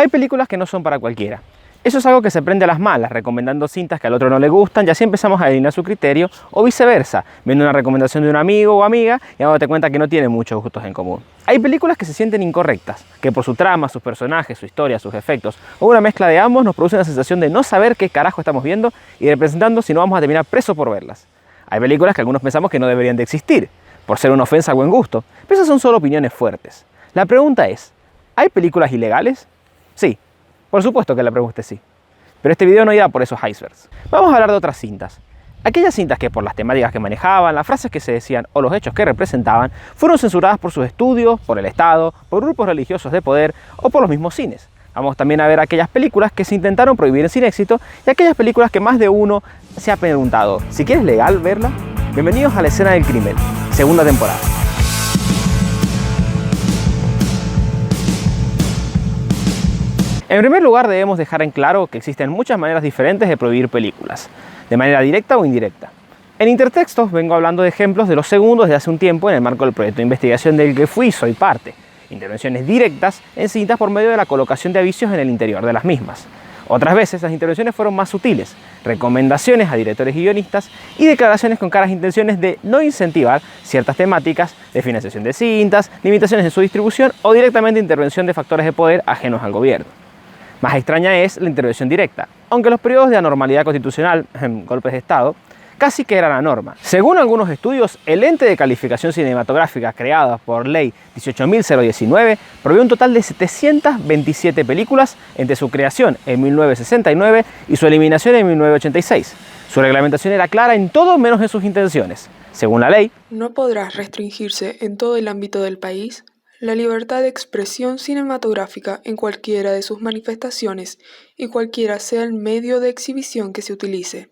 Hay películas que no son para cualquiera. Eso es algo que se aprende a las malas, recomendando cintas que al otro no le gustan y así empezamos a adivinar su criterio, o viceversa, viendo una recomendación de un amigo o amiga y dándote cuenta que no tiene muchos gustos en común. Hay películas que se sienten incorrectas, que por su trama, sus personajes, su historia, sus efectos o una mezcla de ambos nos produce una sensación de no saber qué carajo estamos viendo y representando si no vamos a terminar presos por verlas. Hay películas que algunos pensamos que no deberían de existir, por ser una ofensa al buen gusto, pero esas son solo opiniones fuertes. La pregunta es, ¿hay películas ilegales? Sí. Por supuesto que la pregunta es sí. Pero este video no irá por esos icebergs. Vamos a hablar de otras cintas. Aquellas cintas que por las temáticas que manejaban, las frases que se decían o los hechos que representaban, fueron censuradas por sus estudios, por el Estado, por grupos religiosos de poder o por los mismos cines. Vamos también a ver aquellas películas que se intentaron prohibir sin éxito y aquellas películas que más de uno se ha preguntado, ¿si quieres legal verla? Bienvenidos a La Escena del Crimen, segunda temporada. En primer lugar, debemos dejar en claro que existen muchas maneras diferentes de prohibir películas, de manera directa o indirecta. En Intertextos vengo hablando de ejemplos de los segundos de hace un tiempo en el marco del proyecto de investigación del que fui y soy parte. Intervenciones directas en cintas por medio de la colocación de avisos en el interior de las mismas. Otras veces las intervenciones fueron más sutiles, recomendaciones a directores y guionistas y declaraciones con claras intenciones de no incentivar ciertas temáticas de financiación de cintas, limitaciones en su distribución o directamente intervención de factores de poder ajenos al gobierno. Más extraña es la intervención directa, aunque los periodos de anormalidad constitucional, golpes de Estado, casi que era la norma. Según algunos estudios, el ente de calificación cinematográfica creado por Ley 18.019 prohibió un total de 727 películas entre su creación en 1969 y su eliminación en 1986. Su reglamentación era clara en todo menos en sus intenciones. Según la ley, no podrá restringirse en todo el ámbito del país la libertad de expresión cinematográfica en cualquiera de sus manifestaciones y cualquiera sea el medio de exhibición que se utilice,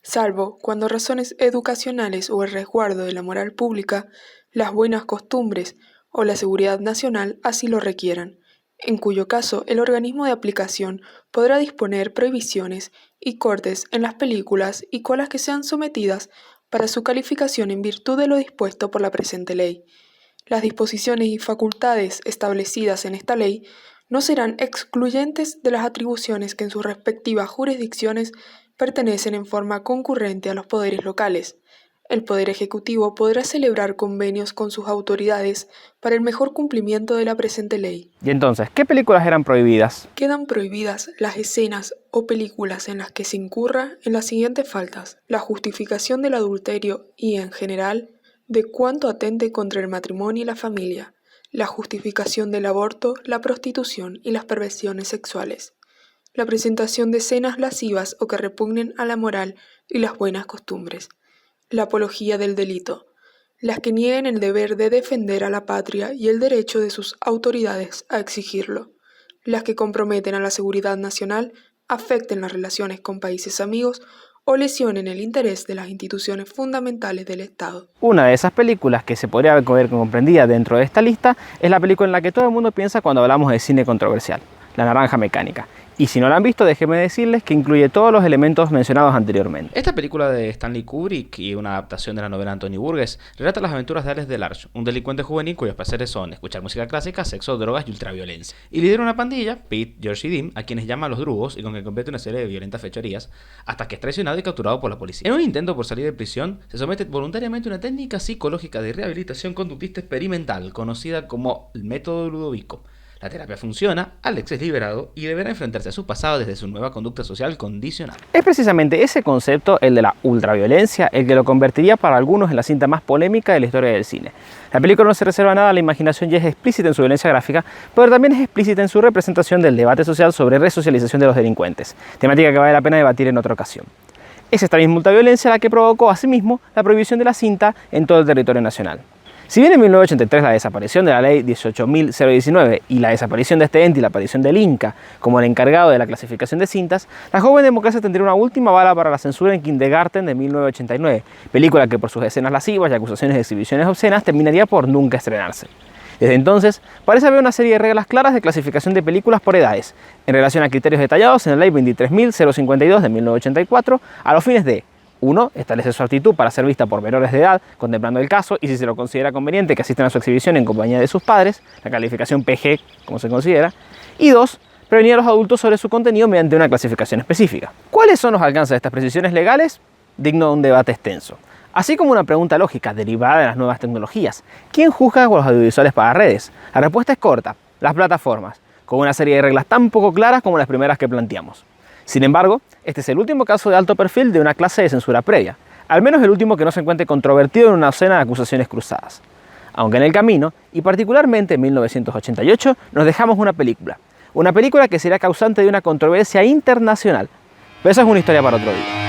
salvo cuando razones educacionales o el resguardo de la moral pública, las buenas costumbres o la seguridad nacional así lo requieran, en cuyo caso el organismo de aplicación podrá disponer prohibiciones y cortes en las películas y colas que sean sometidas para su calificación en virtud de lo dispuesto por la presente ley. Las disposiciones y facultades establecidas en esta ley no serán excluyentes de las atribuciones que en sus respectivas jurisdicciones pertenecen en forma concurrente a los poderes locales. El Poder Ejecutivo podrá celebrar convenios con sus autoridades para el mejor cumplimiento de la presente ley. Y entonces, ¿qué películas eran prohibidas? Quedan prohibidas las escenas o películas en las que se incurra en las siguientes faltas: la justificación del adulterio y, en general, de cuanto atente contra el matrimonio y la familia, la justificación del aborto, la prostitución y las perversiones sexuales, la presentación de escenas lascivas o que repugnen a la moral y las buenas costumbres, la apología del delito, las que nieguen el deber de defender a la patria y el derecho de sus autoridades a exigirlo, las que comprometen a la seguridad nacional, afecten las relaciones con países amigos o lesionen el interés de las instituciones fundamentales del Estado. Una de esas películas que se podría ver comprendida dentro de esta lista es la película en la que todo el mundo piensa cuando hablamos de cine controversial, La Naranja Mecánica. Y si no la han visto, déjenme decirles que incluye todos los elementos mencionados anteriormente. Esta película de Stanley Kubrick y una adaptación de la novela de Anthony Burgess relata las aventuras de Alex Delarge, un delincuente juvenil cuyos placeres son escuchar música clásica, sexo, drogas y ultraviolencia. Y lidera una pandilla, Pete, George y Dean, a quienes llama los drugos y con que comete una serie de violentas fechorías, hasta que es traicionado y capturado por la policía. En un intento por salir de prisión, se somete voluntariamente a una técnica psicológica de rehabilitación conductista experimental conocida como el método Ludovico. La terapia funciona, Alex es liberado y deberá enfrentarse a su pasado desde su nueva conducta social condicional. Es precisamente ese concepto, el de la ultraviolencia, el que lo convertiría para algunos en la cinta más polémica de la historia del cine. La película no se reserva nada a la imaginación y es explícita en su violencia gráfica, pero también es explícita en su representación del debate social sobre resocialización de los delincuentes, temática que vale la pena debatir en otra ocasión. Es esta misma ultraviolencia la que provocó asimismo la prohibición de la cinta en todo el territorio nacional. Si bien en 1983 la desaparición de la ley 18.019 y la desaparición de este ente y la aparición del Inca como el encargado de la clasificación de cintas, la joven democracia tendría una última bala para la censura en Kindergarten de 1989, película que por sus escenas lascivas y acusaciones de exhibiciones obscenas terminaría por nunca estrenarse. Desde entonces, parece haber una serie de reglas claras de clasificación de películas por edades, en relación a criterios detallados en la ley 23.052 de 1984, a los fines de 1. Establece su aptitud para ser vista por menores de edad, contemplando el caso y si se lo considera conveniente que asistan a su exhibición en compañía de sus padres, la calificación PG, como se considera. Y 2. prevenir a los adultos sobre su contenido mediante una clasificación específica. ¿Cuáles son los alcances de estas precisiones legales? Digno de un debate extenso. Así como una pregunta lógica derivada de las nuevas tecnologías. ¿Quién juzga con los audiovisuales para redes? La respuesta es corta: las plataformas, con una serie de reglas tan poco claras como las primeras que planteamos. Sin embargo, este es el último caso de alto perfil de una clase de censura previa, al menos el último que no se encuentre controvertido en una docena de acusaciones cruzadas. Aunque en el camino, y particularmente en 1988, nos dejamos una película que sería causante de una controversia internacional. Pero esa es una historia para otro día.